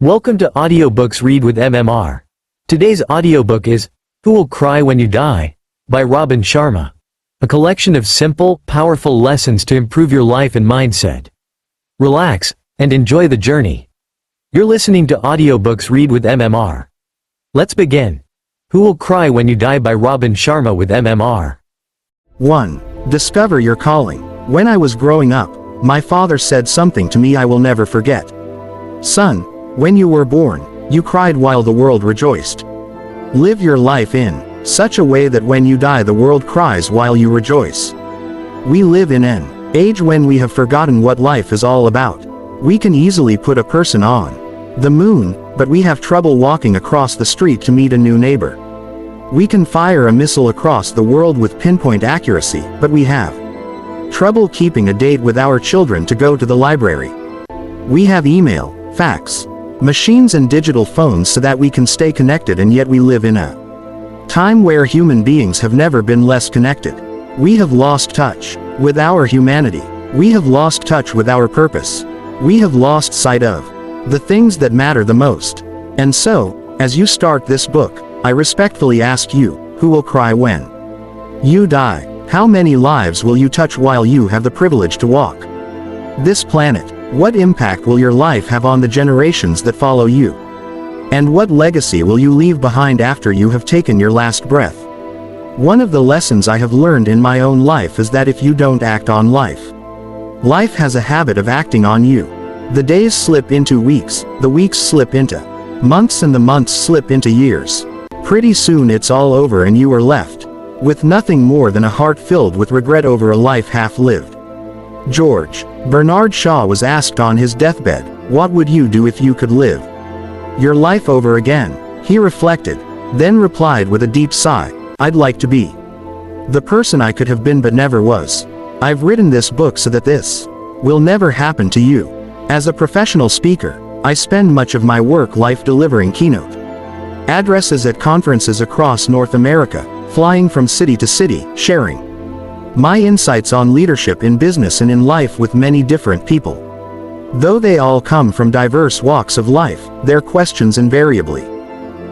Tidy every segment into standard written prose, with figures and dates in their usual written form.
Welcome to Audiobooks Read with MMR. Today's audiobook is Who Will Cry When You Die? By Robin Sharma. A collection of simple, powerful lessons to improve your life and mindset. Relax, and enjoy the journey. You're listening to Audiobooks Read with MMR. Let's begin. Who Will Cry When You Die by Robin Sharma with MMR. 1. Discover your calling. When I was growing up, my father said something to me I will never forget. Son, when you were born, you cried while the world rejoiced. Live your life in such a way that when you die the world cries while you rejoice. We live in an age when we have forgotten what life is all about. We can easily put a person on the moon, but we have trouble walking across the street to meet a new neighbor. We can fire a missile across the world with pinpoint accuracy, but we have trouble keeping a date with our children to go to the library. We have email, fax, machines and digital phones so that we can stay connected, and yet we live in a time where human beings have never been less connected. We have lost touch with our humanity. We have lost touch with our purpose. We have lost sight of the things that matter the most. And so, as you start this book, I respectfully ask you, who will cry when you die? How many lives will you touch while you have the privilege to walk this planet? What impact will your life have on the generations that follow you? And what legacy will you leave behind after you have taken your last breath? One of the lessons I have learned in my own life is that if you don't act on life, life has a habit of acting on you. The days slip into weeks, the weeks slip into months, and the months slip into years. Pretty soon it's all over and you are left with nothing more than a heart filled with regret over a life half lived. George Bernard Shaw was asked on his deathbed, "What would you do if you could live your life over again?" He reflected, then replied with a deep sigh, "I'd like to be the person I could have been but never was." I've written this book so that this will never happen to you. As a professional speaker, I spend much of my work life delivering keynote addresses at conferences across North America, flying from city to city, sharing my insights on leadership in business and in life with many different people. Though they all come from diverse walks of life, their questions invariably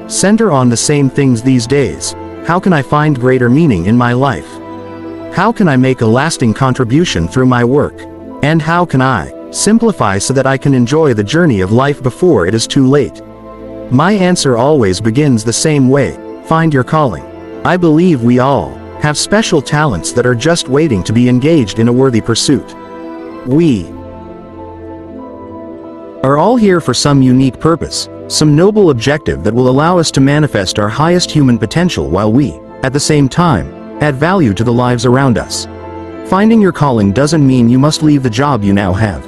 center on the same things these days. How can I find greater meaning in my life? How can I make a lasting contribution through my work? And how can I simplify so that I can enjoy the journey of life before it is too late? My answer always begins the same way: find your calling. I believe we all have special talents that are just waiting to be engaged in a worthy pursuit. We are all here for some unique purpose, some noble objective that will allow us to manifest our highest human potential while we, at the same time, add value to the lives around us. Finding your calling doesn't mean you must leave the job you now have.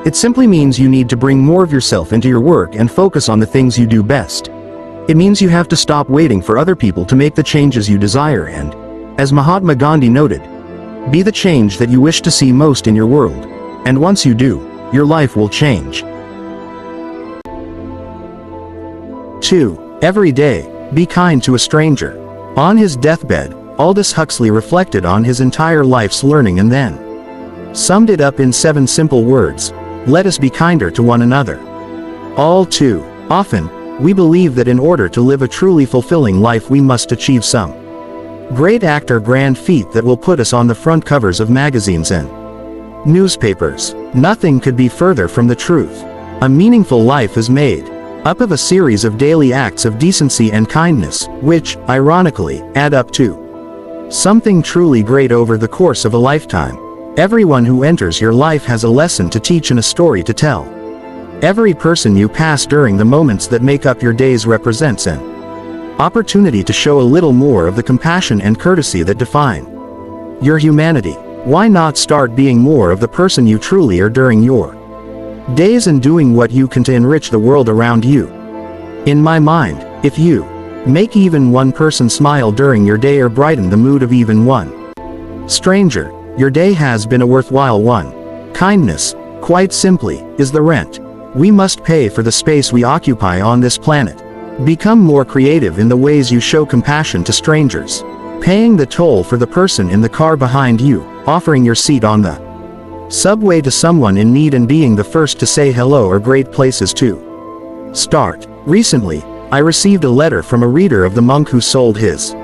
It simply means you need to bring more of yourself into your work and focus on the things you do best. It means you have to stop waiting for other people to make the changes you desire and, as Mahatma Gandhi noted, be the change that you wish to see most in your world. And once you do, your life will change. 2. Every day, be kind to a stranger. On his deathbed, Aldous Huxley reflected on his entire life's learning and then summed it up in 7 simple words: let us be kinder to one another. All too often, we believe that in order to live a truly fulfilling life we must achieve some great act or grand feat that will put us on the front covers of magazines and newspapers. Nothing could be further from the truth. A meaningful life is made up of a series of daily acts of decency and kindness, which, ironically, add up to something truly great over the course of a lifetime. Everyone who enters your life has a lesson to teach and a story to tell. Every person you pass during the moments that make up your days represents an opportunity to show a little more of the compassion and courtesy that define your humanity. Why not start being more of the person you truly are during your days and doing what you can to enrich the world around you? In my mind, if you make even one person smile during your day or brighten the mood of even one stranger, your day has been a worthwhile one. Kindness, quite simply, is the rent we must pay for the space we occupy on this planet. Become more creative in the ways you show compassion to strangers. Paying the toll for the person in the car behind you, offering your seat on the subway to someone in need, and being the first to say hello are great places to Start. Recently, I received a letter from a reader of the monk who sold his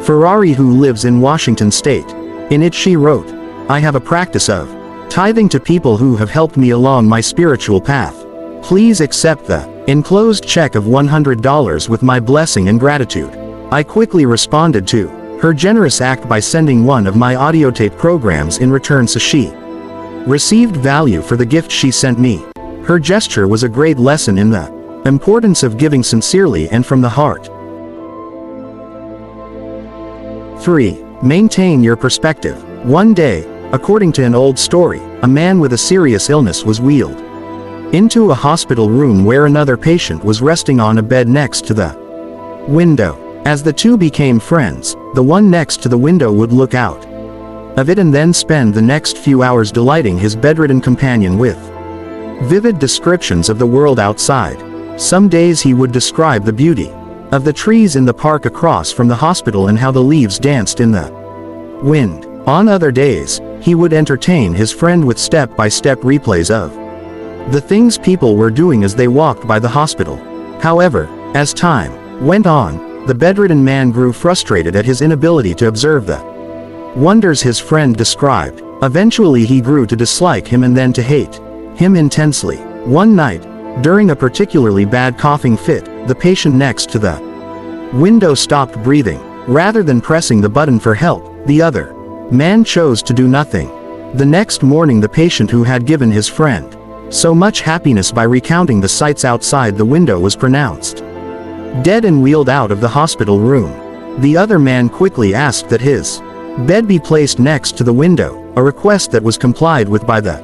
Ferrari, who lives in Washington State. In it she wrote, "I have a practice of tithing to people who have helped me along my spiritual path. Please accept the enclosed check of $100 with my blessing and gratitude." I quickly responded to her generous act by sending one of my audio tape programs in return, so she received value for the gift she sent me. Her gesture was a great lesson in the importance of giving sincerely and from the heart. 3. Maintain your perspective. One day, according to an old story, a man with a serious illness was wheeled into a hospital room where another patient was resting on a bed next to the window. As the two became friends, the one next to the window would look out of it and then spend the next few hours delighting his bedridden companion with vivid descriptions of the world outside. Some days he would describe the beauty of the trees in the park across from the hospital and how the leaves danced in the wind. On other days, he would entertain his friend with step-by-step replays of the things people were doing as they walked by the hospital. However, as time went on, the bedridden man grew frustrated at his inability to observe the wonders his friend described. Eventually he grew to dislike him and then to hate him intensely. One night, during a particularly bad coughing fit, the patient next to the window stopped breathing. Rather than pressing the button for help, the other man chose to do nothing. The next morning, the patient, who had given his friend so much happiness by recounting the sights outside the window, was pronounced dead and wheeled out of the hospital room. The other man quickly asked that his bed be placed next to the window, a request that was complied with by the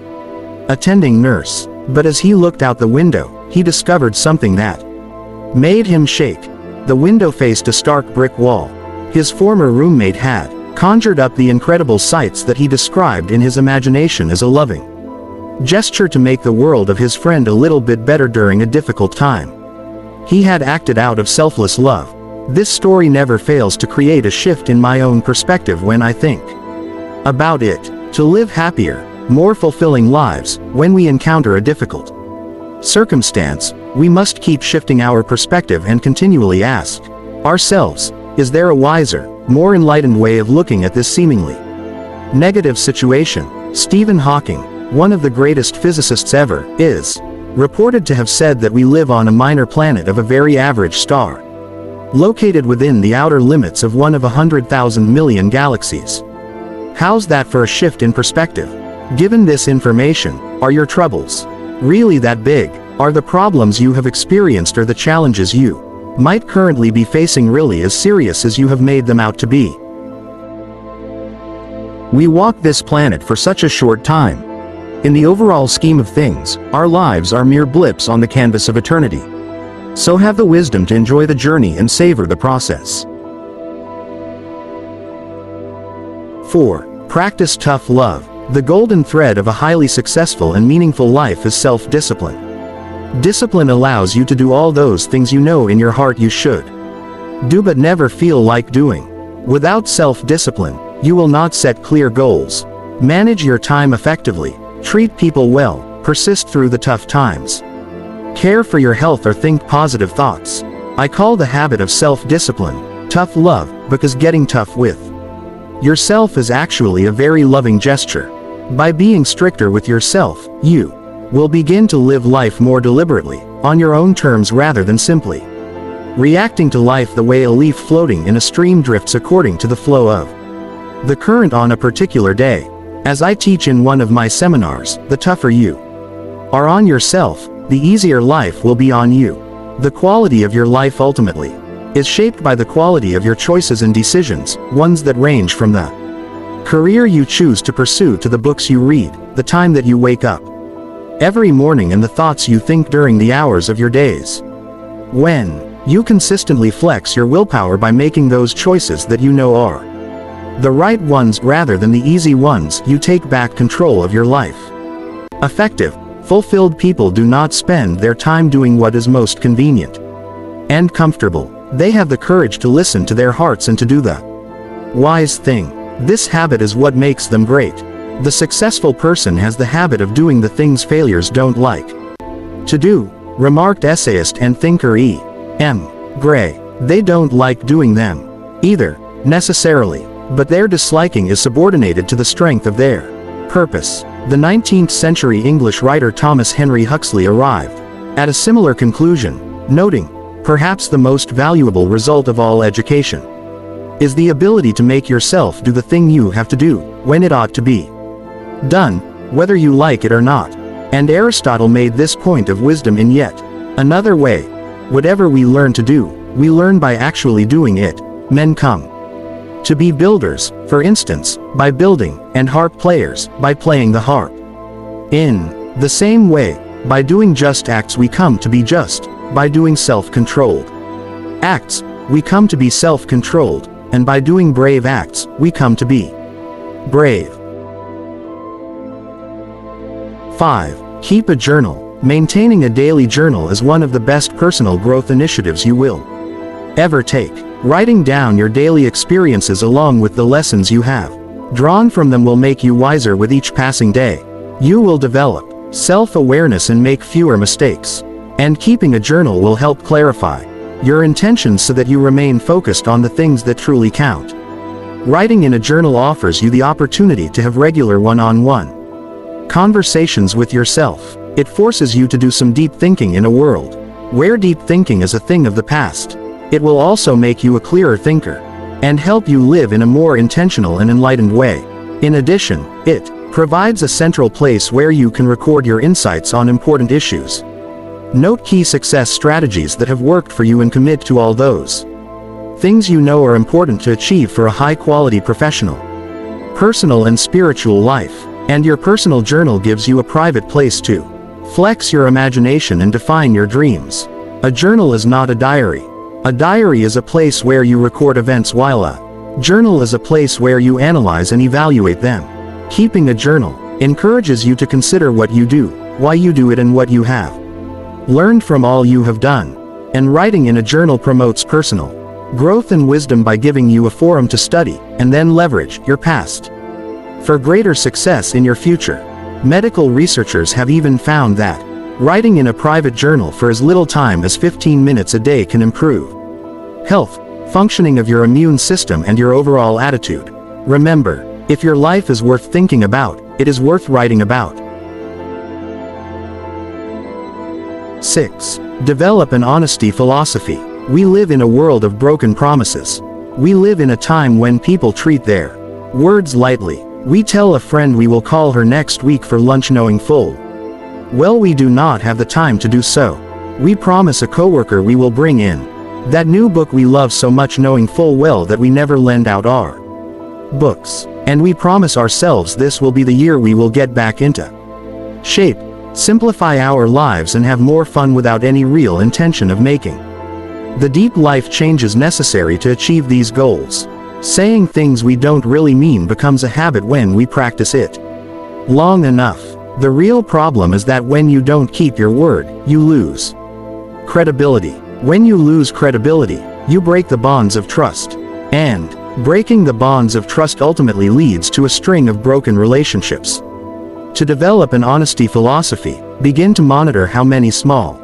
attending nurse. But as he looked out the window, he discovered something that made him shake. The window faced a stark brick wall. His former roommate had conjured up the incredible sights that he described in his imagination as a loving gesture to make the world of his friend a little bit better during a difficult time. He had acted out of selfless love. This story never fails to create a shift in my own perspective when I think about it. To live happier, more fulfilling lives, when we encounter a difficult circumstance, we must keep shifting our perspective and continually ask ourselves, is there a wiser, more enlightened way of looking at this seemingly negative situation? Stephen Hawking, one of the greatest physicists ever, is reported to have said that we live on a minor planet of a very average star, located within the outer limits of one of 100,000 million galaxies. How's that for a shift in perspective? Given this information, are your troubles really that big? Are the problems you have experienced or the challenges you might currently be facing really as serious as you have made them out to be? We walk this planet for such a short time. In the overall scheme of things, our lives are mere blips on the canvas of eternity. So have the wisdom to enjoy the journey and savor the process. 4. Practice tough love. The golden thread of a highly successful and meaningful life is self-discipline. Discipline allows you to do all those things you know in your heart you should do but never feel like doing. Without self-discipline, you will not set clear goals, manage your time effectively, treat people well, persist through the tough times, care for your health, or think positive thoughts. I call the habit of self-discipline tough love, because getting tough with yourself is actually a very loving gesture. By being stricter with yourself, you will begin to live life more deliberately, on your own terms rather than simply reacting to life the way a leaf floating in a stream drifts according to the flow of the current on a particular day. As I teach in one of my seminars, the tougher you are on yourself, the easier life will be on you. The quality of your life ultimately is shaped by the quality of your choices and decisions, ones that range from the career you choose to pursue to the books you read, the time that you wake up every morning, and the thoughts you think during the hours of your days. When you consistently flex your willpower by making those choices that you know are the right ones rather than the easy ones, you take back control of your life. Effective, fulfilled people do not spend their time doing what is most convenient and comfortable. They have the courage to listen to their hearts and to do the wise thing. This habit is what makes them great. The successful person has the habit of doing the things failures don't like to do. remarked essayist and thinker E. M. Gray. They don't like doing them either, necessarily, but their disliking is subordinated to the strength of their purpose. The 19th century English writer Thomas Henry Huxley arrived at a similar conclusion, noting, perhaps the most valuable result of all education is the ability to make yourself do the thing you have to do, when it ought to be done, whether you like it or not. And Aristotle made this point of wisdom in yet another way. Whatever we learn to do, we learn by actually doing it. Men come to be builders, for instance, by building, and harp players, by playing the harp. In the same way, by doing just acts we come to be just, by doing self-controlled acts, we come to be self-controlled, and by doing brave acts, we come to be brave. 5. Keep a journal. Maintaining a daily journal is one of the best personal growth initiatives you will ever take. Writing down your daily experiences along with the lessons you have drawn from them will make you wiser with each passing day. You will develop self-awareness and make fewer mistakes. And keeping a journal will help clarify your intentions so that you remain focused on the things that truly count. Writing in a journal offers you the opportunity to have regular one-on-one conversations with yourself. It forces you to do some deep thinking in a world where deep thinking is a thing of the past. It will also make you a clearer thinker and help you live in a more intentional and enlightened way. In addition, it provides a central place where you can record your insights on important issues. Note key success strategies that have worked for you and commit to all those things you know are important to achieve for a high-quality professional, personal and spiritual life. And your personal journal gives you a private place to flex your imagination and define your dreams. A journal is not a diary. A diary is a place where you record events, while a journal is a place where you analyze and evaluate them. Keeping a journal encourages you to consider what you do, why you do it, and what you have learned from all you have done. And writing in a journal promotes personal growth and wisdom by giving you a forum to study, and then leverage your past for greater success in your future. Medical researchers have even found that writing in a private journal for as little time as 15 minutes a day can improve health, functioning of your immune system, and your overall attitude. Remember, if your life is worth thinking about, it is worth writing about. 6. Develop an honesty philosophy. We live in a world of broken promises. We live in a time when people treat their words lightly. We tell a friend we will call her next week for lunch knowing full well we do not have the time to do so. We promise a coworker we will bring in that new book we love so much, knowing full well that we never lend out our books. And we promise ourselves this will be the year we will get back into shape, simplify our lives, and have more fun without any real intention of making the deep life changes necessary to achieve these goals. Saying things we don't really mean becomes a habit when we practice it long enough. The real problem is that when you don't keep your word, you lose credibility. When you lose credibility, you break the bonds of trust. And breaking the bonds of trust ultimately leads to a string of broken relationships. To develop an honesty philosophy, begin to monitor how many small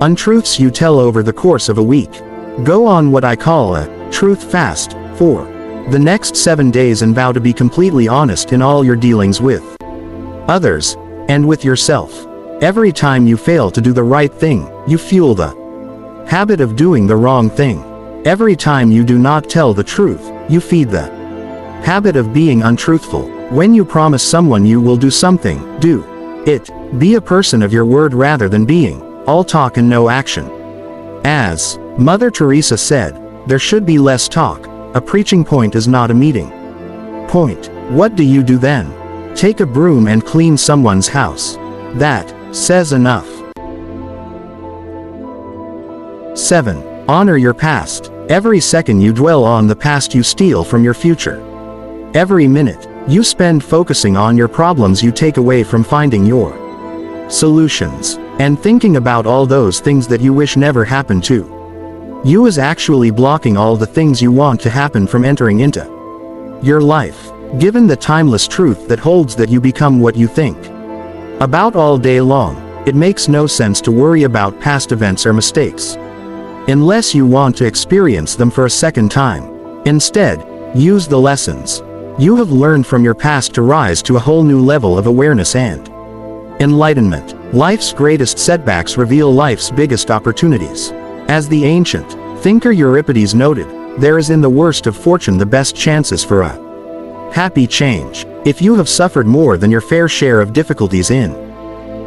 untruths you tell over the course of a week. Go on what I call a truth fast for the next 7 days and vow to be completely honest in all your dealings with others and with yourself. Every time you fail to do the right thing, you fuel the habit of doing the wrong thing. Every time you do not tell the truth, you feed the habit of being untruthful. When you promise someone you will do something, do it. Be a person of your word rather than being all talk and no action. As Mother Teresa said, there should be less talk. A preaching point is not a meeting point. What do you do then? Take a broom and clean someone's house. That says enough. 7. Honor your past. Every second you dwell on the past, you steal from your future. Every minute you spend focusing on your problems, you take away from finding your solutions. And thinking about all those things that you wish never happened to you is actually blocking all the things you want to happen from entering into your life. Given the timeless truth that holds that you become what you think about all day long, It makes no sense to worry about past events or mistakes, unless you want to experience them for a second time. Instead, use the lessons you have learned from your past to rise to a whole new level of awareness and enlightenment. Life's greatest setbacks reveal life's biggest opportunities. As the ancient thinker Euripides noted, there is in the worst of fortune the best chances for a happy change. If you have suffered more than your fair share of difficulties in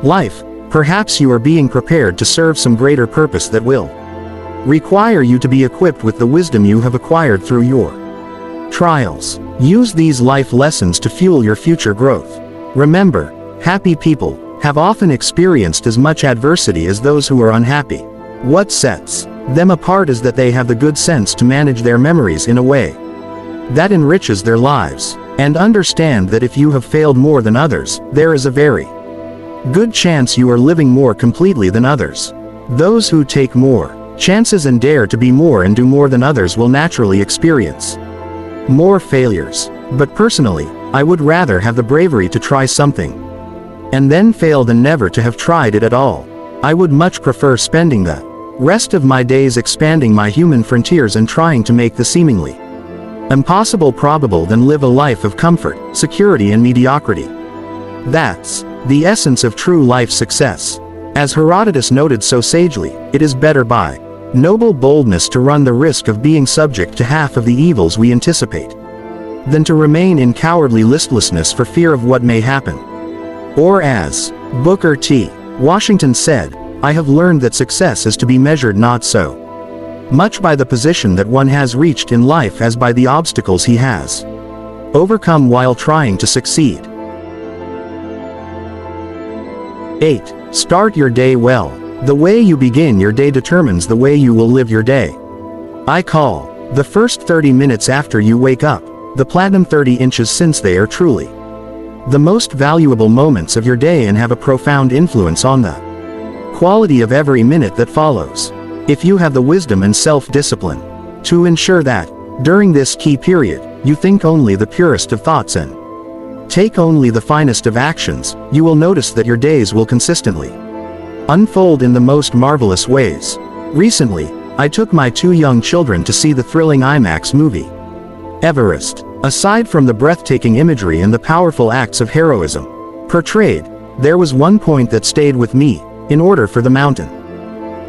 life, perhaps you are being prepared to serve some greater purpose that will require you to be equipped with the wisdom you have acquired through your trials. Use these life lessons to fuel your future growth. Remember, happy people have often experienced as much adversity as those who are unhappy. What sets them apart is that they have the good sense to manage their memories in a way that enriches their lives, and understand that if you have failed more than others, there is a very good chance you are living more completely than others. Those who take more chances and dare to be more and do more than others will naturally experience more failures. But personally, I would rather have the bravery to try something and then fail than never to have tried it at all. I would much prefer spending the rest of my days expanding my human frontiers and trying to make the seemingly impossible probable than live a life of comfort, security and mediocrity. That's the essence of true life success. As Herodotus noted so sagely, it is better by noble boldness to run the risk of being subject to half of the evils we anticipate, than to remain in cowardly listlessness for fear of what may happen. Or as Booker T. Washington said, I have learned that success is to be measured not so much by the position that one has reached in life as by the obstacles he has overcome while trying to succeed. 8. Start your day well. The way you begin your day determines the way you will live your day. I call the first 30 minutes after you wake up the platinum 30 inches, since they are truly the most valuable moments of your day and have a profound influence on the quality of every minute that follows. If you have the wisdom and self-discipline to ensure that, during this key period, you think only the purest of thoughts and take only the finest of actions, you will notice that your days will consistently unfold in the most marvelous ways. Recently, I took my 2 young children to see the thrilling IMAX movie, Everest. Aside from the breathtaking imagery and the powerful acts of heroism portrayed, there was one point that stayed with me. In order for the mountain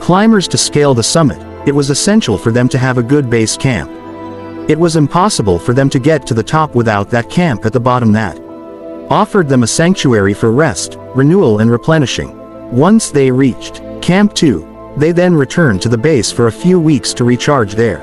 climbers to scale the summit, it was essential for them to have a good base camp. It was impossible for them to get to the top without that camp at the bottom that offered them a sanctuary for rest, renewal and replenishing. Once they reached Camp 2, they then returned to the base for a few weeks to recharge their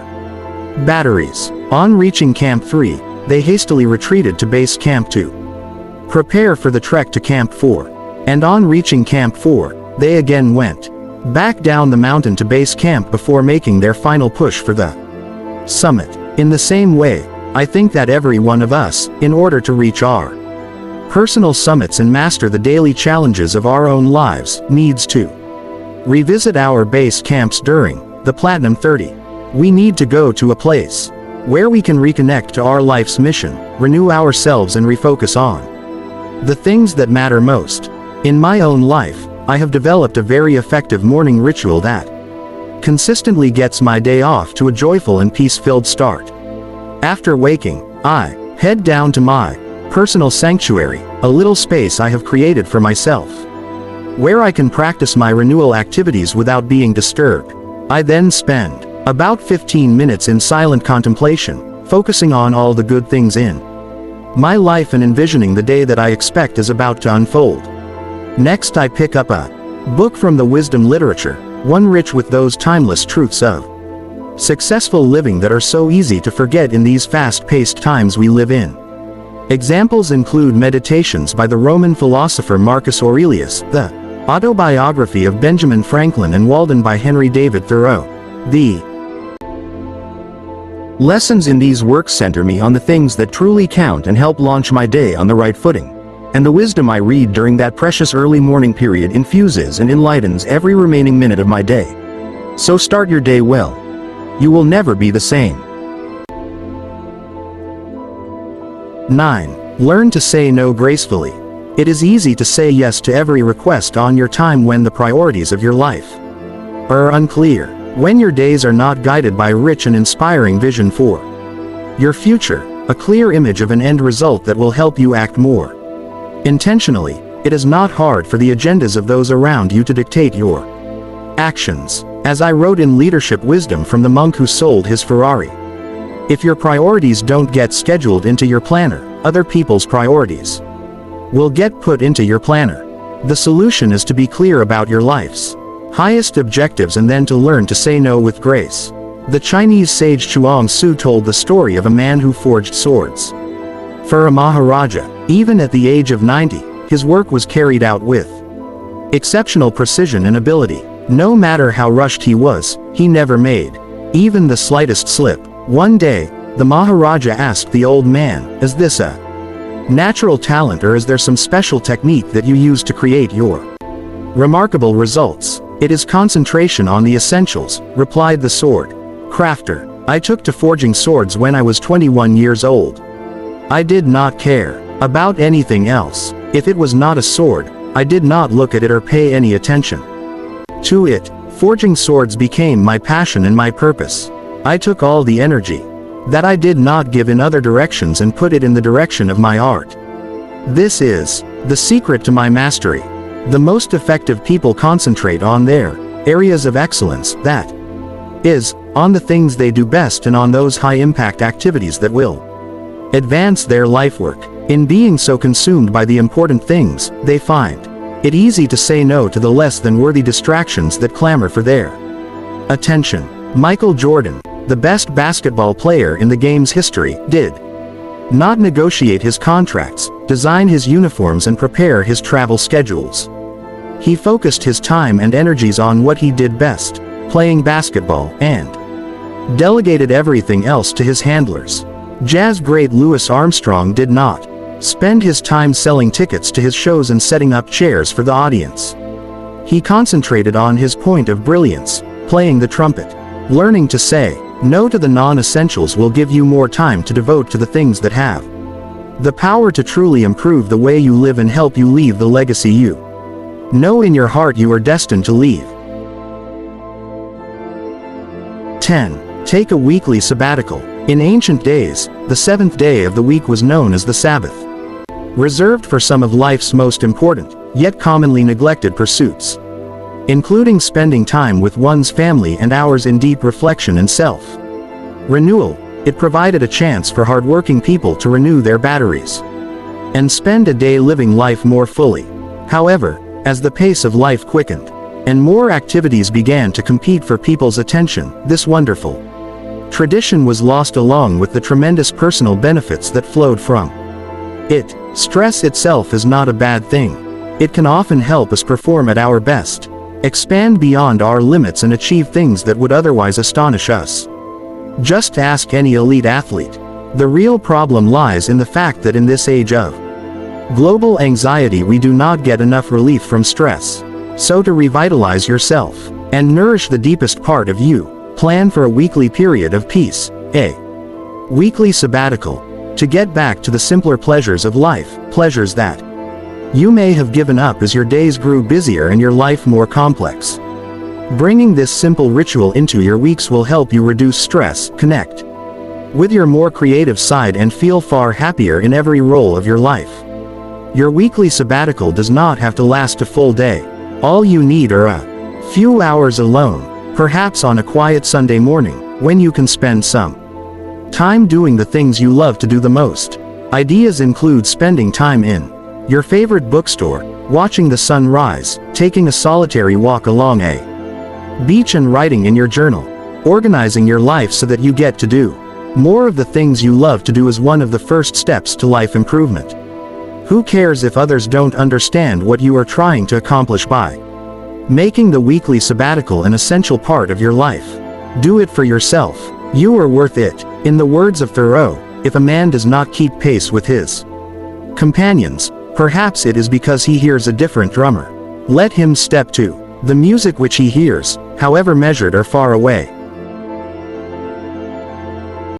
batteries. On reaching Camp 3, they hastily retreated to Base Camp 2. Prepare for the trek to Camp 4. And on reaching Camp 4, they again went back down the mountain to Base Camp before making their final push for the summit. In the same way, I think that every one of us, in order to reach our personal summits and master the daily challenges of our own lives, needs to revisit our base camps during the Platinum 30. We need to go to a place where we can reconnect to our life's mission, renew ourselves and refocus on the things that matter most. In my own life, I have developed a very effective morning ritual that consistently gets my day off to a joyful and peace-filled start. After waking, I head down to my personal sanctuary, a little space I have created for myself, where I can practice my renewal activities without being disturbed. I then spend about 15 minutes in silent contemplation, focusing on all the good things in my life and envisioning the day that I expect is about to unfold. Next, I pick up a book from the wisdom literature, one rich with those timeless truths of successful living that are so easy to forget in these fast-paced times we live in. Examples include Meditations by the Roman philosopher Marcus Aurelius, the Autobiography of Benjamin Franklin and Walden by Henry David Thoreau. The lessons in these works center me on the things that truly count and help launch my day on the right footing. And the wisdom I read during that precious early morning period infuses and enlightens every remaining minute of my day. So start your day well. You will never be the same. 9. Learn to say no gracefully. It is easy to say yes to every request on your time when the priorities of your life are unclear, when your days are not guided by rich and inspiring vision for your future, a clear image of an end result that will help you act more intentionally. It is not hard for the agendas of those around you to dictate your actions. As I wrote in Leadership Wisdom from the monk who sold his Ferrari, if your priorities don't get scheduled into your planner, other people's priorities will get put into your planner. The solution is to be clear about your life's highest objectives and then to learn to say no with grace. The Chinese sage Chuang Tzu told the story of a man who forged swords for a Maharaja. Even at the age of 90, his work was carried out with exceptional precision and ability. No matter how rushed he was, he never made even the slightest slip. One day, the Maharaja asked the old man, "Is this a natural talent or is there some special technique that you use to create your remarkable results?" "It is concentration on the essentials," replied the sword crafter. "I took to forging swords when I was 21 years old. I did not care about anything else. If it was not a sword, I did not look at it or pay any attention to it. Forging swords became my passion and my purpose. I took all the energy that I did not give in other directions and put it in the direction of my art. This is the secret to my mastery." The most effective people concentrate on their areas of excellence, that is, on the things they do best and on those high-impact activities that will advance their life work. In being so consumed by the important things, they find it easy to say no to the less than worthy distractions that clamor for their attention. Michael Jordan, the best basketball player in the game's history, did not negotiate his contracts, design his uniforms and prepare his travel schedules. He focused his time and energies on what he did best, playing basketball, and delegated everything else to his handlers. Jazz great Louis Armstrong did not spend his time selling tickets to his shows and setting up chairs for the audience. He concentrated on his point of brilliance, playing the trumpet. Learning to say no to the non-essentials will give you more time to devote to the things that have the power to truly improve the way you live and help you leave the legacy you know in your heart you are destined to leave. 10. Take a weekly sabbatical. In ancient days, the seventh day of the week was known as the Sabbath, reserved for some of life's most important, yet commonly neglected pursuits, including spending time with one's family and hours in deep reflection and self-renewal. It provided a chance for hardworking people to renew their batteries and spend a day living life more fully. However, as the pace of life quickened, and more activities began to compete for people's attention, this wonderful tradition was lost along with the tremendous personal benefits that flowed from it. Stress itself is not a bad thing. It can often help us perform at our best, expand beyond our limits and achieve things that would otherwise astonish us. Just ask any elite athlete. The real problem lies in the fact that in this age of global anxiety we do not get enough relief from stress. So to revitalize yourself and nourish the deepest part of you, plan for a weekly period of peace, a weekly sabbatical, to get back to the simpler pleasures of life, pleasures that you may have given up as your days grew busier and your life more complex. Bringing this simple ritual into your weeks will help you reduce stress, connect with your more creative side and feel far happier in every role of your life. Your weekly sabbatical does not have to last a full day. All you need are a few hours alone, perhaps on a quiet Sunday morning, when you can spend some time doing the things you love to do the most. Ideas include spending time in your favorite bookstore, watching the sun rise, taking a solitary walk along a beach and writing in your journal. Organizing your life so that you get to do more of the things you love to do is one of the first steps to life improvement. Who cares if others don't understand what you are trying to accomplish by making the weekly sabbatical an essential part of your life? Do it for yourself. You are worth it. In the words of Thoreau, if a man does not keep pace with his companions, perhaps it is because he hears a different drummer. Let him step to the music which he hears, however measured or far away.